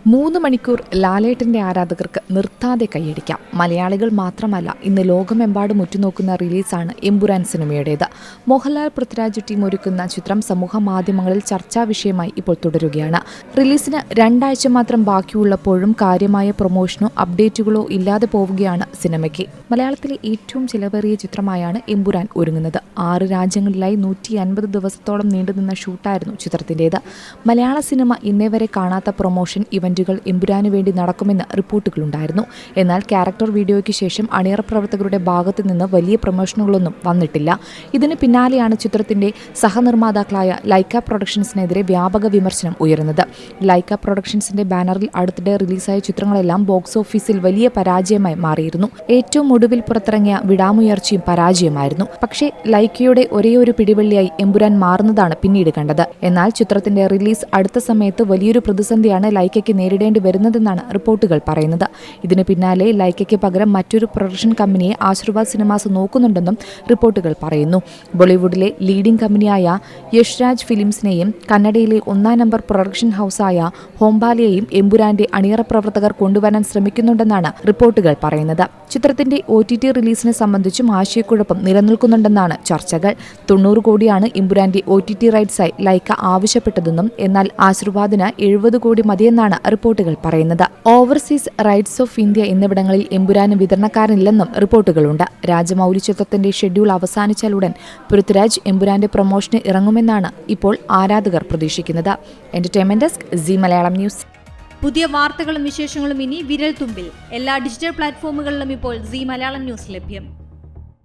3 മണിക്കൂർ ലാലേട്ടന്റെ ആരാധകർക്ക് നിർത്താതെ കൈയടിക്കാം. മലയാളികൾ മാത്രമല്ല, ഇന്ന് ലോകമെമ്പാടും ഉറ്റുനോക്കുന്ന റിലീസാണ് എമ്പുരാൻ സിനിമയുടേത്. മോഹൻലാൽ പൃഥ്വിരാജ് ടീം ഒരുക്കുന്ന ചിത്രം സമൂഹ മാധ്യമങ്ങളിൽ ചർച്ചാ വിഷയമായി ഇപ്പോൾ തുടരുകയാണ്. റിലീസിന് 2 ആഴ്ച മാത്രം ബാക്കിയുള്ളപ്പോഴും കാര്യമായ പ്രൊമോഷനോ അപ്ഡേറ്റുകളോ ഇല്ലാതെ പോവുകയാണ് സിനിമയ്ക്ക്. മലയാളത്തിലെ ഏറ്റവും ചിലവേറിയ ചിത്രമായാണ് എമ്പുരാൻ ഒരുങ്ങുന്നത്. 6 രാജ്യങ്ങളിലായി 150 ദിവസത്തോളം നീണ്ടുനിന്ന ഷൂട്ടായിരുന്നു ചിത്രത്തിൻ്റേത്. മലയാള സിനിമ ഇന്നേവരെ കാണാത്ത പ്രൊമോഷൻ ഇവന്റുകൾ എമ്പുരാന് വേണ്ടി നടക്കുമെന്ന് റിപ്പോർട്ടുകളുണ്ടായിരുന്നു. എന്നാൽ ക്യാരക്ടർ വീഡിയോയ്ക്ക് ശേഷം അണിയറ പ്രവർത്തകരുടെ ഭാഗത്തു നിന്ന് വലിയ പ്രൊമോഷനുകളൊന്നും വന്നിട്ടില്ല. ഇതിന് പിന്നാലെയാണ് ചിത്രത്തിന്റെ സഹനിർമ്മാതാക്കളായ ലൈക്ക പ്രൊഡക്ഷൻസിനെതിരെ വ്യാപക വിമർശനം ഉയരുന്നത്. ലൈക്ക പ്രൊഡക്ഷൻസിന്റെ ബാനറിൽ അടുത്തിടെ റിലീസായ ചിത്രങ്ങളെല്ലാം ബോക്സ് ഓഫീസിൽ വലിയ പരാജയമായി മാറിയിരുന്നു. ഏറ്റവും ഒടുവിൽ പുറത്തിറങ്ങിയ വിടാമുയർച്ചയും പരാജയമായിരുന്നു. പക്ഷേ ലൈക്കയുടെ ഒരേയൊരു പിടിവള്ളിയായി എമ്പുരാൻ മാറുന്നതാണ് പിന്നീട് കണ്ടത്. എന്നാൽ ചിത്രത്തിന്റെ റിലീസ് അടുത്ത സമയത്ത് വലിയൊരു പ്രതിസന്ധിയാണ് ലൈക്കയ്ക്ക് നേരിടേണ്ടി വരുന്നതെന്നാണ് റിപ്പോർട്ടുകൾ പറയുന്നത്. ഇതിന് പിന്നാലെ ലൈക്കയ്ക്ക് പകരം മറ്റൊരു പ്രൊഡക്ഷൻ കമ്പനിയെ ആശീർവാദ് സിനിമാസ് നോക്കുന്നുണ്ടെന്നും റിപ്പോർട്ടുകൾ പറയുന്നു. ബോളിവുഡിലെ ലീഡിംഗ് കമ്പനിയായ യഷ്രാജ് ഫിലിംസിനെയും കന്നഡയിലെ 1-ാം നമ്പർ പ്രൊഡക്ഷൻ ഹൌസായ ഹോംബാലയെയും എമ്പുരാന്റെ അണിയറ പ്രവർത്തകർ കൊണ്ടുവരാൻ ശ്രമിക്കുന്നുണ്ടെന്നാണ് റിപ്പോർട്ടുകൾ പറയുന്നത്. ചിത്രത്തിന്റെ OTT റിലീസിനെ സംബന്ധിച്ചും ആശയക്കുഴപ്പം നിലനിൽക്കുന്നുണ്ടെന്നാണ് ചർച്ചകൾ. 90 കോടിയാണ് എമ്പുരാന്റെ OTT റൈറ്റ്സായി ലൈക്ക ആവശ്യപ്പെട്ടതെന്നും എന്നാൽ ആശീർവാദിന് 70 കോടി മതിയെന്നാണ് റിപ്പോർട്ടുകൾ പറയുന്നത്. ഓവർസീസ് റൈറ്റ്സ് ഓഫ് ഇന്ത്യ എന്നിവിടങ്ങളിൽ എമ്പുരാന് വിതരണക്കാരനില്ലെന്നും റിപ്പോർട്ടുകളുണ്ട്. രാജമൗലി ചിത്രത്തിന്റെ ഷെഡ്യൂൾ അവസാനിച്ചാലുടൻ പൃഥ്വിരാജ് എമ്പുരാന്റെ പ്രൊമോഷന് ഇറങ്ങുമെന്നാണ് ഇപ്പോൾ ആരാധകർ പ്രതീക്ഷിക്കുന്നത്. Entertainment desk, C Malayalam news. പുതിയ വാർത്തകളും വിശേഷങ്ങളും ഇനി വിരൽ തുമ്പിൽ. എല്ലാ ഡിജിറ്റൽ പ്ലാറ്റ്ഫോമുകളിലും ഇപ്പോൾ സി മലയാളം ന്യൂസ് ലഭ്യം.